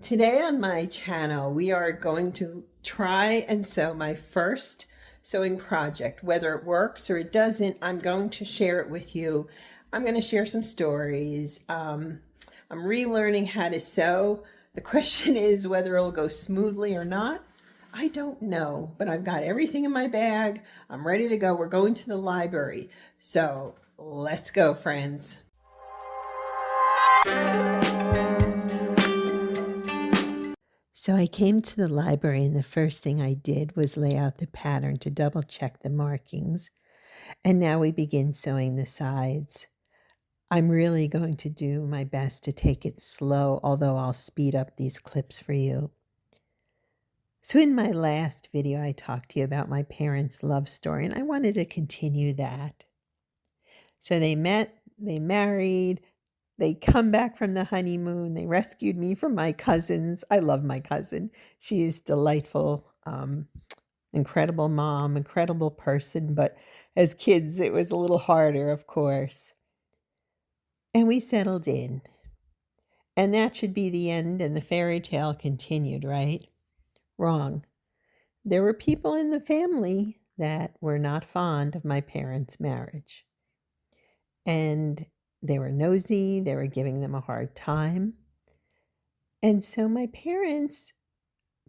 Today on my channel, we are going to try and sew my first sewing project. Whether it works or it doesn't, I'm going to share it with you. I'm going to share some stories. I'm relearning how to sew. The question is whether it'll go smoothly or not. I don't know, but I've got everything in my bag. I'm ready to go. We're going to the library. So let's go, friends. So I came to the library, and the first thing I did was lay out the pattern to double check the markings. And now we begin sewing the sides. I'm really going to do my best to take it slow, although I'll speed up these clips for you. So in my last video, I talked to you about my parents' love story, and I wanted to continue that. So they met, they married, they come back from the honeymoon. They rescued me from my cousins. I love my cousin. She is delightful, incredible mom, incredible person. But as kids, it was a little harder, of course. And we settled in. And that should be the end, and the fairy tale continued, right? Wrong. There were people in the family that were not fond of my parents' marriage. And they were nosy, they were giving them a hard time. And so my parents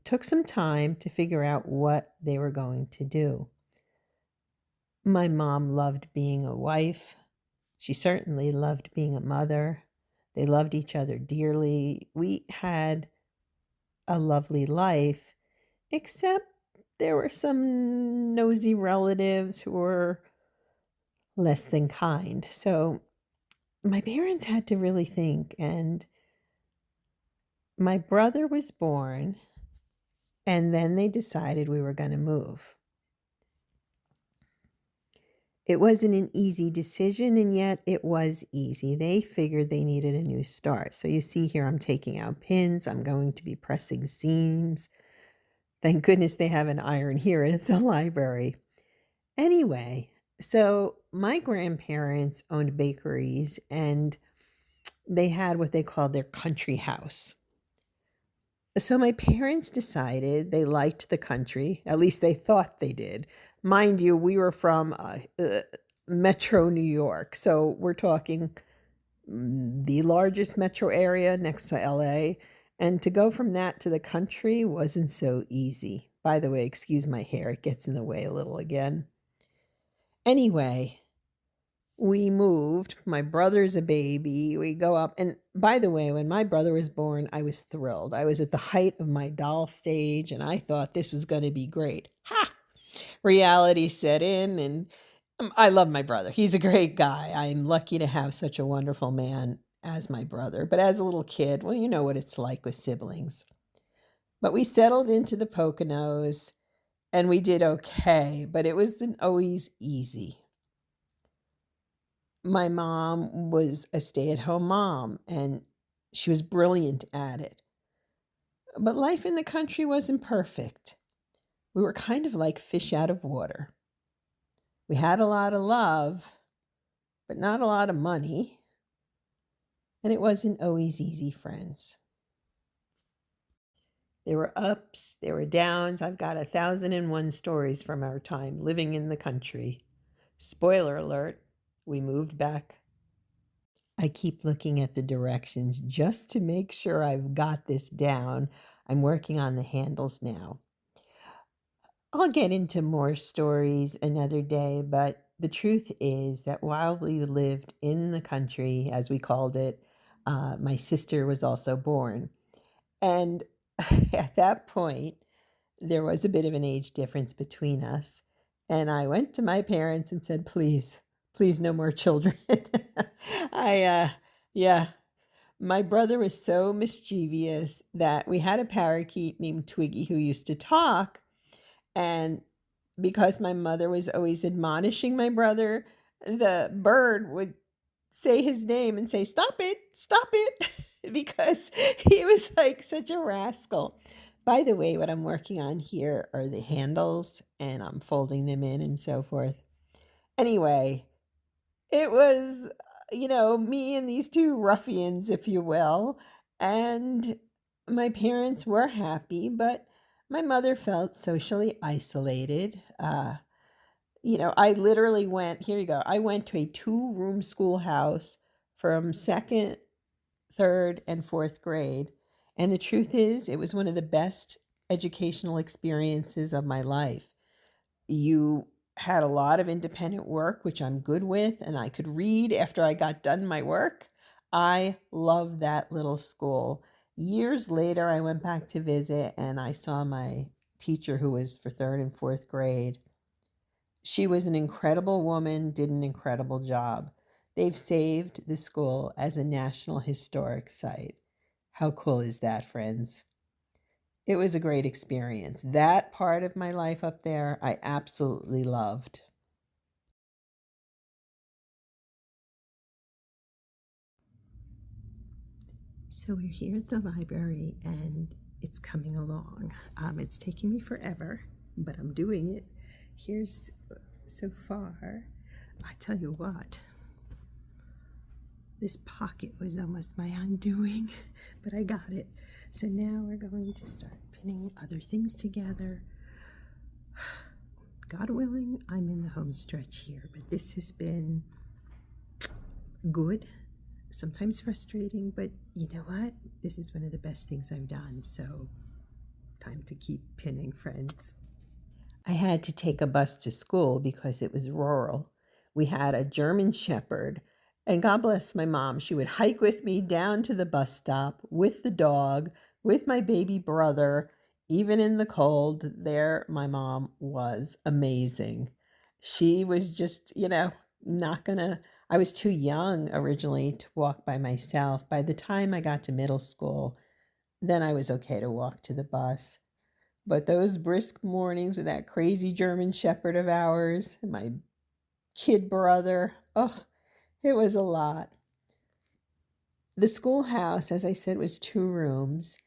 took some time to figure out what they were going to do. My mom loved being a wife. She certainly loved being a mother. They loved each other dearly. We had a lovely life, except there were some nosy relatives who were less than kind. So my parents had to really think, and my brother was born, and then they decided we were going to move. It wasn't an easy decision, and yet it was easy. They figured they needed a new start. So you see here, I'm taking out pins. I'm going to be pressing seams. Thank goodness they have an iron here at the library. Anyway, so my grandparents owned bakeries, and they had what they called their country house. So my parents decided they liked the country, at least they thought they did. Mind you, we were from Metro New York, so we're talking the largest metro area next to LA, and to go from that to the country wasn't so easy. By the way, excuse my hair, it gets in the way a little again. Anyway, we moved. My brother's a baby. We go up. And by the way, when my brother was born, I was thrilled. I was at the height of my doll stage, and I thought this was going to be great. Ha! Reality set in, and I love my brother. He's a great guy. I'm lucky to have such a wonderful man as my brother. But as a little kid, well, you know what it's like with siblings. But we settled into the Poconos, and we did okay, but it wasn't always easy. My mom was a stay-at-home mom, and she was brilliant at it. But life in the country wasn't perfect. We were kind of like fish out of water. We had a lot of love, but not a lot of money. And it wasn't always easy, friends. There were ups, there were downs. I've got 1,001 stories from our time living in the country. Spoiler alert, we moved back. I keep looking at the directions just to make sure I've got this down. I'm working on the handles now. I'll get into more stories another day, but the truth is that while we lived in the country, as we called it, my sister was also born. And at that point, there was a bit of an age difference between us. And I went to my parents and said, please, please, no more children. Yeah, my brother was so mischievous that we had a parakeet named Twiggy who used to talk. And because my mother was always admonishing my brother, the bird would say his name and say, stop it, because he was like such a rascal. By the way, what I'm working on here are the handles, and I'm folding them in and so forth. Anyway, it was, me and these two ruffians, if you will, and My parents were happy, but my mother felt socially isolated. I literally went, here you go, I went to a two-room schoolhouse from second, third, and fourth grade. And the truth is, it was one of the best educational experiences of my life. You had a lot of independent work, which I'm good with, and I could read after I got done my work. I love that little school. Years later, I went back to visit and I saw my teacher who was for third and fourth grade. She was an incredible woman, did an incredible job. They've saved the school as a National Historic Site. How cool is that, friends? It was a great experience. That part of my life up there, I absolutely loved. So we're here at the library and it's coming along. It's taking me forever, but I'm doing it. Here's so far. I tell you what, this pocket was almost my undoing, but I got it. So now we're going to start pinning other things together. God willing, I'm in the home stretch here, but this has been good, sometimes frustrating, but you know what? This is one of the best things I've done, so time to keep pinning, friends. I had to take a bus to school because it was rural. We had a German Shepherd, and God bless my mom. She would hike with me down to the bus stop with the dog, with my baby brother, even in the cold. There, my mom was amazing. She was just, not gonna, I was too young originally to walk by myself. By the time I got to middle school, then I was okay to walk to the bus. But those brisk mornings with that crazy German Shepherd of ours and my kid brother, oh, it was a lot. The schoolhouse, as I said, was two rooms.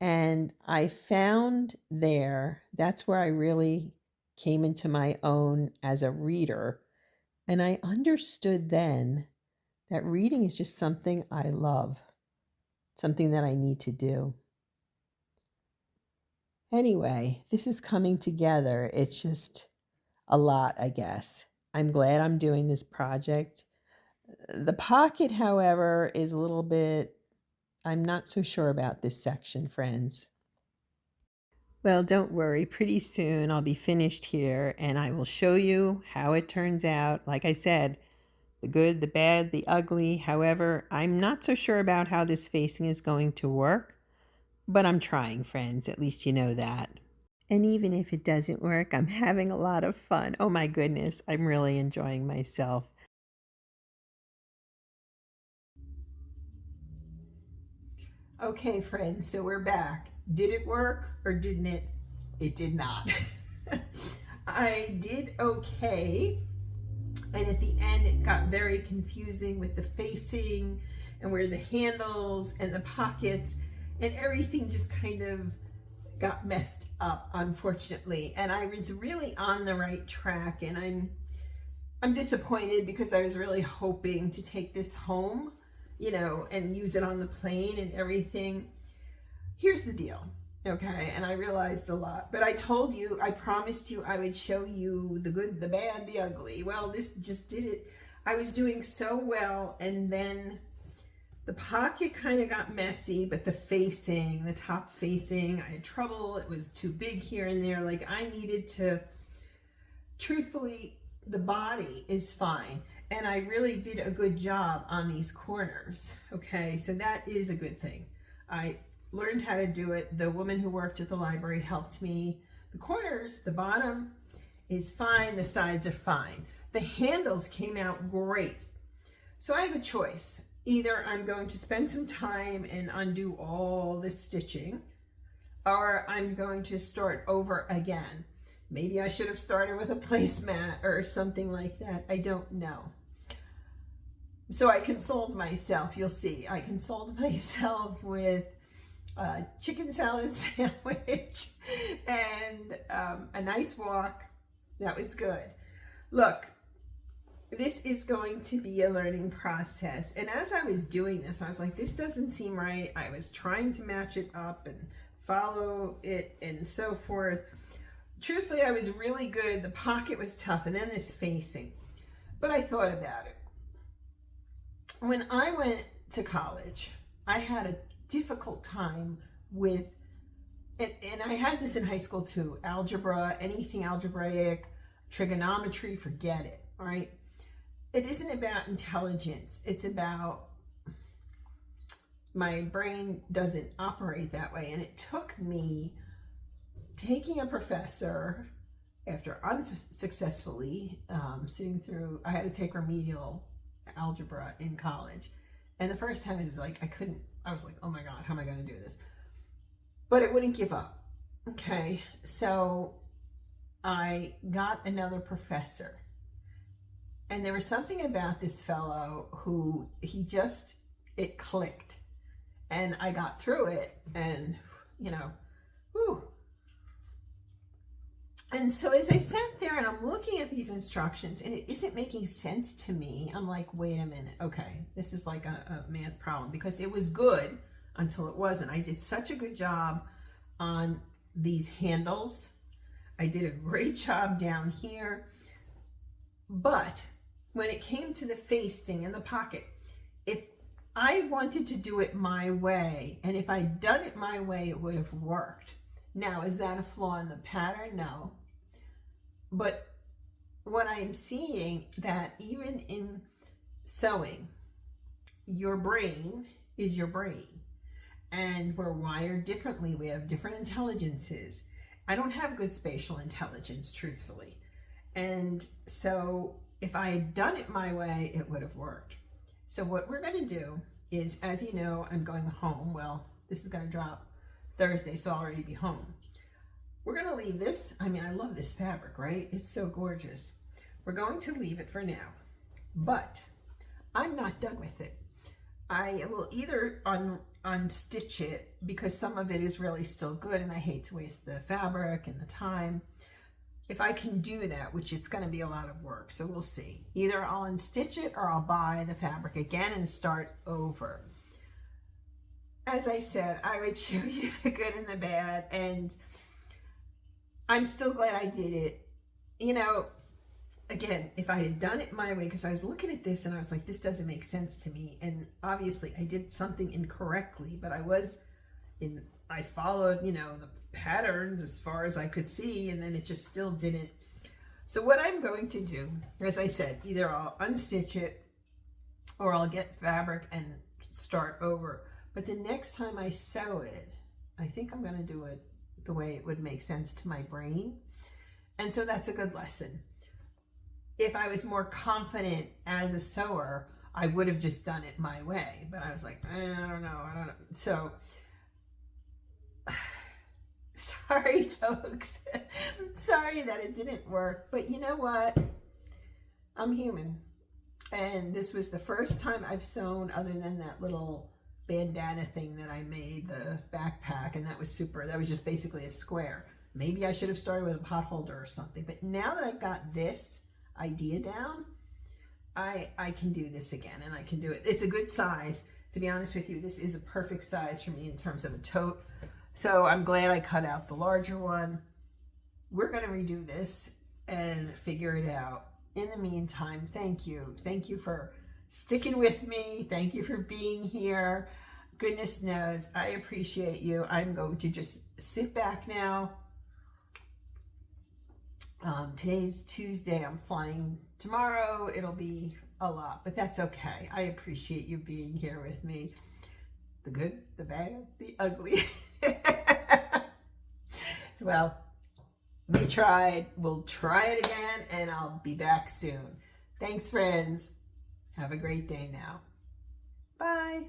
And I found there, that's where I really came into my own as a reader. And I understood then that reading is just something I love, something that I need to do. Anyway, this is coming together. It's just a lot, I guess. I'm glad I'm doing this project. The pocket, however, is a little bit, I'm not so sure about this section, friends. Well, don't worry. Pretty soon I'll be finished here and I will show you how it turns out. Like I said, the good, the bad, the ugly. However, I'm not so sure about how this facing is going to work, but I'm trying, friends. At least you know that. And even if it doesn't work, I'm having a lot of fun. Oh my goodness, I'm really enjoying myself. Okay, friends, so we're back. Did it work or didn't it? It did not. I did okay. And at the end, it got very confusing with the facing and where the handles and the pockets and everything just kind of got messed up, unfortunately. And I was really on the right track, and I'm disappointed because I was really hoping to take this home, and use it on the plane and everything. Here's the deal, okay? And I realized a lot, but I told you, I promised you I would show you the good, the bad, the ugly. Well, this just did it. I was doing so well, and then the pocket kind of got messy, but the top facing, I had trouble. It was too big here and there. Like I needed to, truthfully, the body is fine. And I really did a good job on these corners. Okay, so that is a good thing. I learned how to do it. The woman who worked at the library helped me. The corners, the bottom is fine. The sides are fine. The handles came out great. So I have a choice. Either I'm going to spend some time and undo all this stitching, or I'm going to start over again. Maybe I should have started with a placemat or something like that. I don't know. So I consoled myself. You'll see. I consoled myself with a chicken salad sandwich and a nice walk. That was good. Look, this is going to be a learning process. And as I was doing this, I was like, this doesn't seem right. I was trying to match it up and follow it and so forth. Truthfully, I was really good. The pocket was tough, and then this facing. But I thought about it. When I went to college, I had a difficult time with, and I had this in high school too, algebra, anything algebraic, trigonometry, forget it, all right? It isn't about intelligence. It's about my brain doesn't operate that way. And it took me taking a professor after unsuccessfully sitting through, I had to take remedial algebra in college. And the first time is like, I was like, oh my God, how am I going to do this? But it wouldn't give up. Okay. So I got another professor. And there was something about this fellow who it clicked. And I got through it and, whew. And so as I sat there and I'm looking at these instructions and it isn't making sense to me, I'm like, wait a minute. Okay, this is like a math problem, because it was good until it wasn't. I did such a good job on these handles. I did a great job down here. But when it came to the facing and the pocket, if I wanted to do it my way, and if I'd done it my way, it would have worked. Now, is that a flaw in the pattern? No. But what I'm seeing, that even in sewing, your brain is your brain. And we're wired differently. We have different intelligences. I don't have good spatial intelligence, truthfully. And so if I had done it my way, it would have worked. So what we're going to do is, as you know, I'm going home. Well, this is going to drop Thursday, so I'll already be home. We're going to leave this. I mean, I love this fabric, right? It's so gorgeous. We're going to leave it for now, but I'm not done with it. I will either unstitch it, because some of it is really still good and I hate to waste the fabric and the time. If I can do that, which it's going to be a lot of work, so we'll see. Either I'll unstitch it or I'll buy the fabric again and start over. As I said, I would show you the good and the bad, and I'm still glad I did it. Again, if I had done it my way, because I was looking at this and I was like, this doesn't make sense to me. And obviously I did something incorrectly, but I followed, the patterns as far as I could see, and then it just still didn't. So what I'm going to do, as I said, either I'll unstitch it or I'll get fabric and start over. But the next time I sew it, I think I'm going to do it the way it would make sense to my brain. And so that's a good lesson. If I was more confident as a sewer, I would have just done it my way. But I was like, I don't know. So, sorry, folks. Sorry that it didn't work. But you know what? I'm human. And this was the first time I've sewn, other than that little bandana thing that I made, the backpack, and that was just basically a square. Maybe I should have started with a pot holder or something. But now that I've got this idea down, I can do this again, and I can do it. It's a good size. To be honest with you, this is a perfect size for me in terms of a tote. So I'm glad I cut out the larger one. We're going to redo this and figure it out. In the meantime, thank you. Thank you for sticking with me. Thank you for being here. Goodness knows, I appreciate you. I'm going to just sit back now. Today's Tuesday. I'm flying tomorrow. It'll be a lot, but that's okay. I appreciate you being here with me. The good, the bad, the ugly. Well, we tried. We'll try it again, and I'll be back soon. Thanks, friends. Have a great day now. Bye.